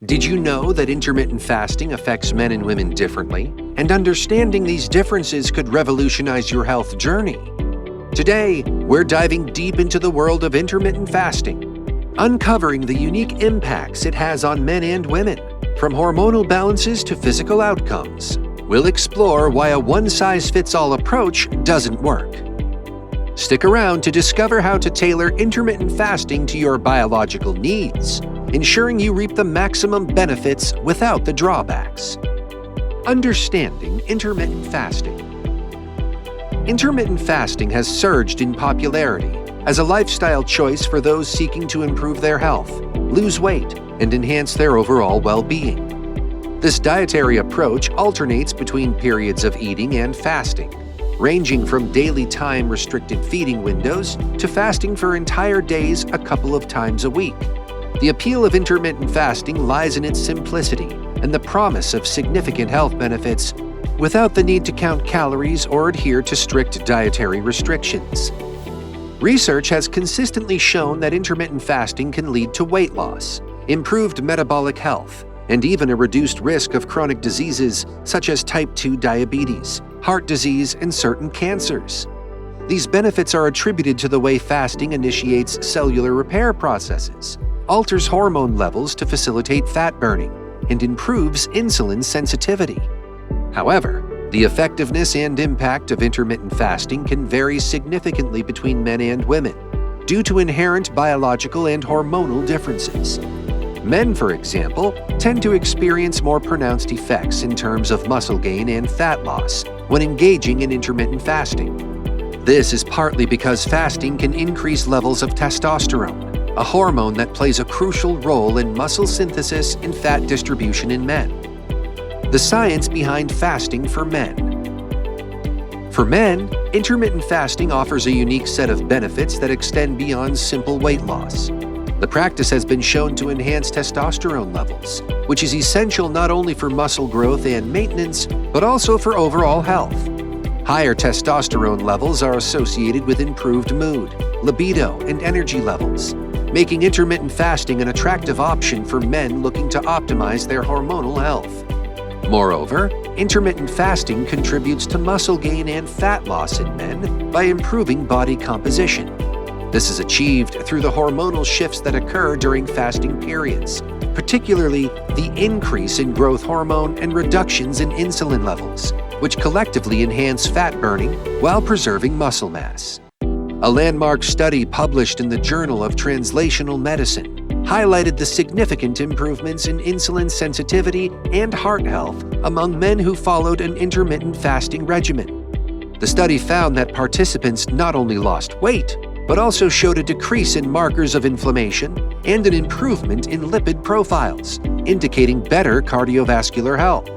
Did you know that intermittent fasting affects men and women differently? And understanding these differences could revolutionize your health journey. Today, we're diving deep into the world of intermittent fasting, uncovering the unique impacts it has on men and women, from hormonal balances to physical outcomes. We'll explore why a one-size-fits-all approach doesn't work. Stick around to discover how to tailor intermittent fasting to your biological needs, ensuring you reap the maximum benefits without the drawbacks. Understanding intermittent fasting. Intermittent fasting has surged in popularity as a lifestyle choice for those seeking to improve their health, lose weight, and enhance their overall well-being. This dietary approach alternates between periods of eating and fasting, ranging from daily time-restricted feeding windows to fasting for entire days a couple of times a week. The appeal of intermittent fasting lies in its simplicity and the promise of significant health benefits without the need to count calories or adhere to strict dietary restrictions. Research has consistently shown that intermittent fasting can lead to weight loss, improved metabolic health, and even a reduced risk of chronic diseases such as type 2 diabetes, heart disease, and certain cancers. These benefits are attributed to the way fasting initiates cellular repair processes, alters hormone levels to facilitate fat burning, and improves insulin sensitivity. However, the effectiveness and impact of intermittent fasting can vary significantly between men and women due to inherent biological and hormonal differences. Men, for example, tend to experience more pronounced effects in terms of muscle gain and fat loss when engaging in intermittent fasting. This is partly because fasting can increase levels of testosterone, a hormone that plays a crucial role in muscle synthesis and fat distribution in men. The science behind fasting for men. For men, intermittent fasting offers a unique set of benefits that extend beyond simple weight loss. The practice has been shown to enhance testosterone levels, which is essential not only for muscle growth and maintenance, but also for overall health. Higher testosterone levels are associated with improved mood, libido, and energy levels, making intermittent fasting an attractive option for men looking to optimize their hormonal health. Moreover, intermittent fasting contributes to muscle gain and fat loss in men by improving body composition. This is achieved through the hormonal shifts that occur during fasting periods, particularly the increase in growth hormone and reductions in insulin levels, which collectively enhance fat burning while preserving muscle mass. A landmark study published in the Journal of Translational Medicine highlighted the significant improvements in insulin sensitivity and heart health among men who followed an intermittent fasting regimen. The study found that participants not only lost weight, but also showed a decrease in markers of inflammation and an improvement in lipid profiles, indicating better cardiovascular health.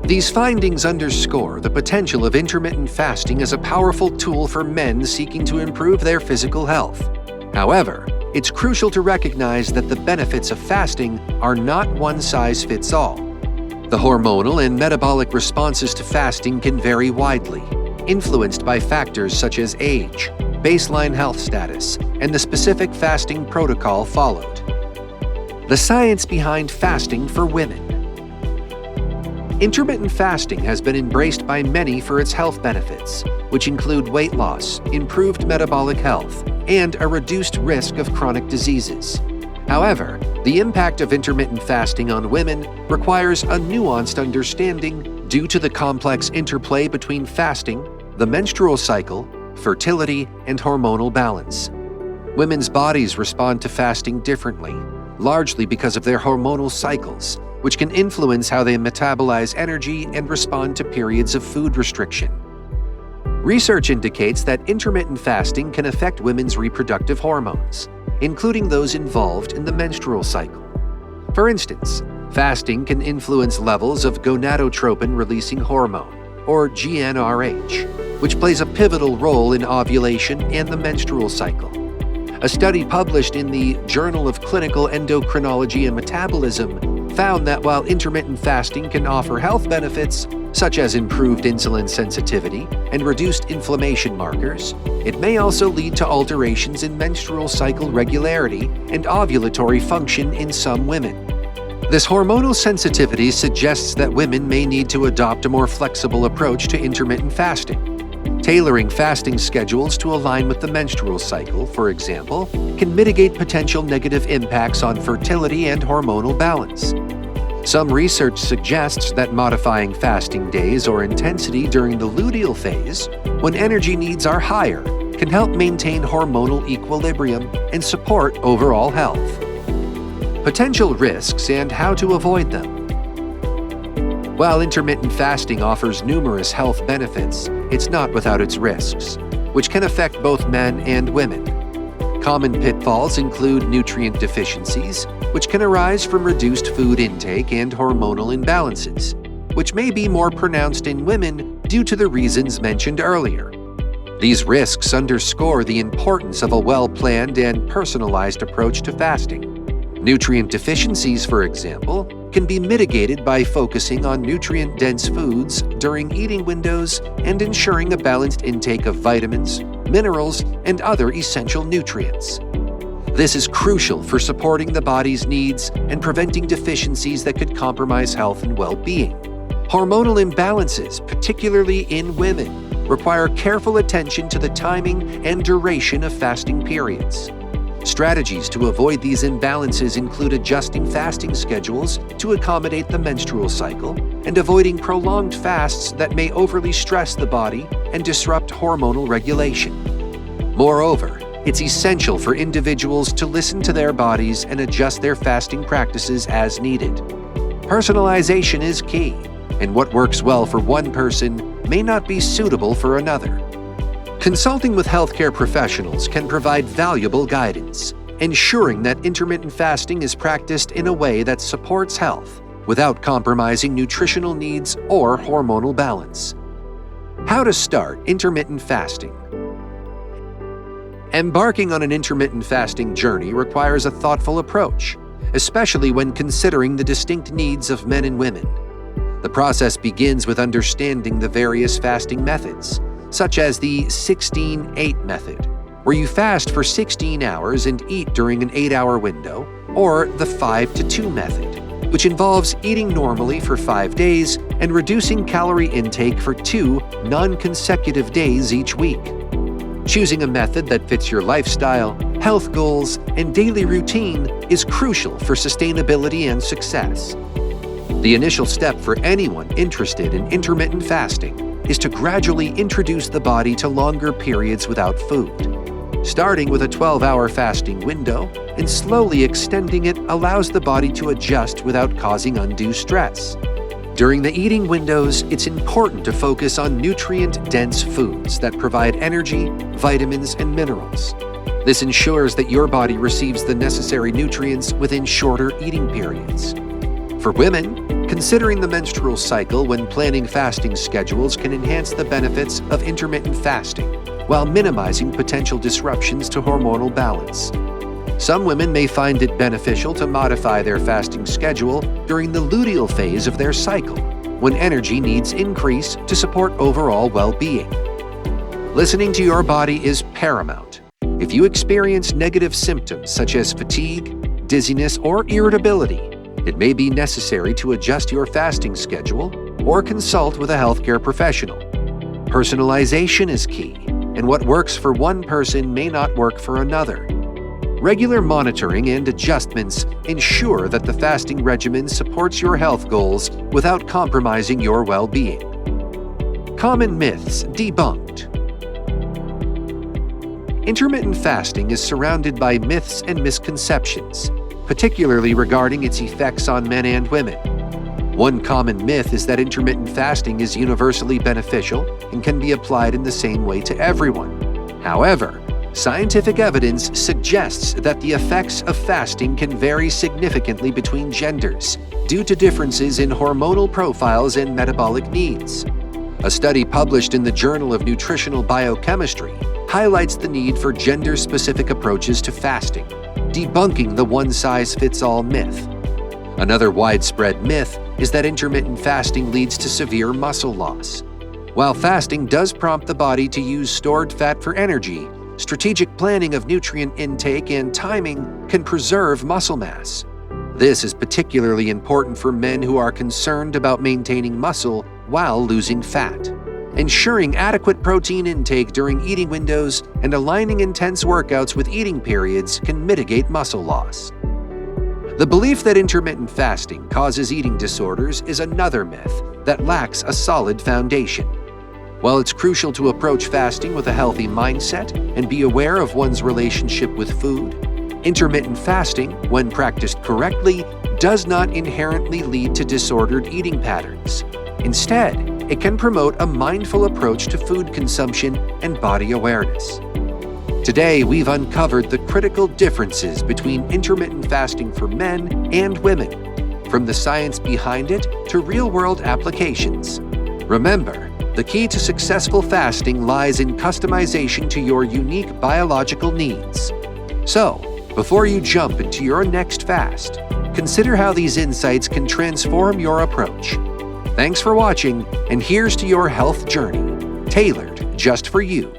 These findings underscore the potential of intermittent fasting as a powerful tool for men seeking to improve their physical health. However, it's crucial to recognize that the benefits of fasting are not one-size-fits-all. The hormonal and metabolic responses to fasting can vary widely, influenced by factors such as age, baseline health status, and the specific fasting protocol followed. The science behind fasting for women. Intermittent fasting has been embraced by many for its health benefits, which include weight loss, improved metabolic health, and a reduced risk of chronic diseases. However, the impact of intermittent fasting on women requires a nuanced understanding due to the complex interplay between fasting, the menstrual cycle, fertility, and hormonal balance. Women's bodies respond to fasting differently, largely because of their hormonal cycles, which can influence how they metabolize energy and respond to periods of food restriction. Research indicates that intermittent fasting can affect women's reproductive hormones, including those involved in the menstrual cycle. For instance, fasting can influence levels of gonadotropin-releasing hormone, or GnRH, which plays a pivotal role in ovulation and the menstrual cycle. A study published in the Journal of Clinical Endocrinology and Metabolism found that while intermittent fasting can offer health benefits, such as improved insulin sensitivity and reduced inflammation markers, it may also lead to alterations in menstrual cycle regularity and ovulatory function in some women. This hormonal sensitivity suggests that women may need to adopt a more flexible approach to intermittent fasting. Tailoring fasting schedules to align with the menstrual cycle, for example, can mitigate potential negative impacts on fertility and hormonal balance. Some research suggests that modifying fasting days or intensity during the luteal phase, when energy needs are higher, can help maintain hormonal equilibrium and support overall health. Potential risks and how to avoid them. While intermittent fasting offers numerous health benefits, it's not without its risks, which can affect both men and women. Common pitfalls include nutrient deficiencies, which can arise from reduced food intake, and hormonal imbalances, which may be more pronounced in women due to the reasons mentioned earlier. These risks underscore the importance of a well-planned and personalized approach to fasting. Nutrient deficiencies, for example, can be mitigated by focusing on nutrient-dense foods during eating windows and ensuring a balanced intake of vitamins, minerals, and other essential nutrients. This is crucial for supporting the body's needs and preventing deficiencies that could compromise health and well-being. Hormonal imbalances, particularly in women, require careful attention to the timing and duration of fasting periods. Strategies to avoid these imbalances include adjusting fasting schedules to accommodate the menstrual cycle and avoiding prolonged fasts that may overly stress the body and disrupt hormonal regulation. Moreover, it's essential for individuals to listen to their bodies and adjust their fasting practices as needed. Personalization is key, and what works well for one person may not be suitable for another. Consulting with healthcare professionals can provide valuable guidance, ensuring that intermittent fasting is practiced in a way that supports health without compromising nutritional needs or hormonal balance. How to start intermittent fasting. Embarking on an intermittent fasting journey requires a thoughtful approach, especially when considering the distinct needs of men and women. The process begins with understanding the various fasting methods, such as the 16-8 method, where you fast for 16 hours and eat during an 8-hour window, or the 5-2 method, which involves eating normally for 5 days and reducing calorie intake for 2 non-consecutive days each week. Choosing a method that fits your lifestyle, health goals, and daily routine is crucial for sustainability and success. The initial step for anyone interested in intermittent fasting is to gradually introduce the body to longer periods without food. Starting with a 12-hour fasting window and slowly extending it allows the body to adjust without causing undue stress. During the eating windows, it's important to focus on nutrient-dense foods that provide energy, vitamins, and minerals. This ensures that your body receives the necessary nutrients within shorter eating periods. For women, considering the menstrual cycle when planning fasting schedules can enhance the benefits of intermittent fasting while minimizing potential disruptions to hormonal balance. Some women may find it beneficial to modify their fasting schedule during the luteal phase of their cycle, when energy needs increase to support overall well-being. Listening to your body is paramount. If you experience negative symptoms such as fatigue, dizziness, or irritability, it may be necessary to adjust your fasting schedule or consult with a healthcare professional. Personalization is key, and what works for one person may not work for another. Regular monitoring and adjustments ensure that the fasting regimen supports your health goals without compromising your well-being. Common myths debunked. Intermittent fasting is surrounded by myths and misconceptions, particularly regarding its effects on men and women. One common myth is that intermittent fasting is universally beneficial and can be applied in the same way to everyone. However, scientific evidence suggests that the effects of fasting can vary significantly between genders due to differences in hormonal profiles and metabolic needs. A study published in the Journal of Nutritional Biochemistry highlights the need for gender-specific approaches to fasting, debunking the one-size-fits-all myth. Another widespread myth is that intermittent fasting leads to severe muscle loss. While fasting does prompt the body to use stored fat for energy, strategic planning of nutrient intake and timing can preserve muscle mass. This is particularly important for men who are concerned about maintaining muscle while losing fat. Ensuring adequate protein intake during eating windows and aligning intense workouts with eating periods can mitigate muscle loss. The belief that intermittent fasting causes eating disorders is another myth that lacks a solid foundation. While it's crucial to approach fasting with a healthy mindset and be aware of one's relationship with food, intermittent fasting, when practiced correctly, does not inherently lead to disordered eating patterns. Instead, it can promote a mindful approach to food consumption and body awareness. Today, we've uncovered the critical differences between intermittent fasting for men and women, from the science behind it to real-world applications. Remember, the key to successful fasting lies in customization to your unique biological needs. So, before you jump into your next fast, consider how these insights can transform your approach. Thanks for watching, and here's to your health journey, tailored just for you.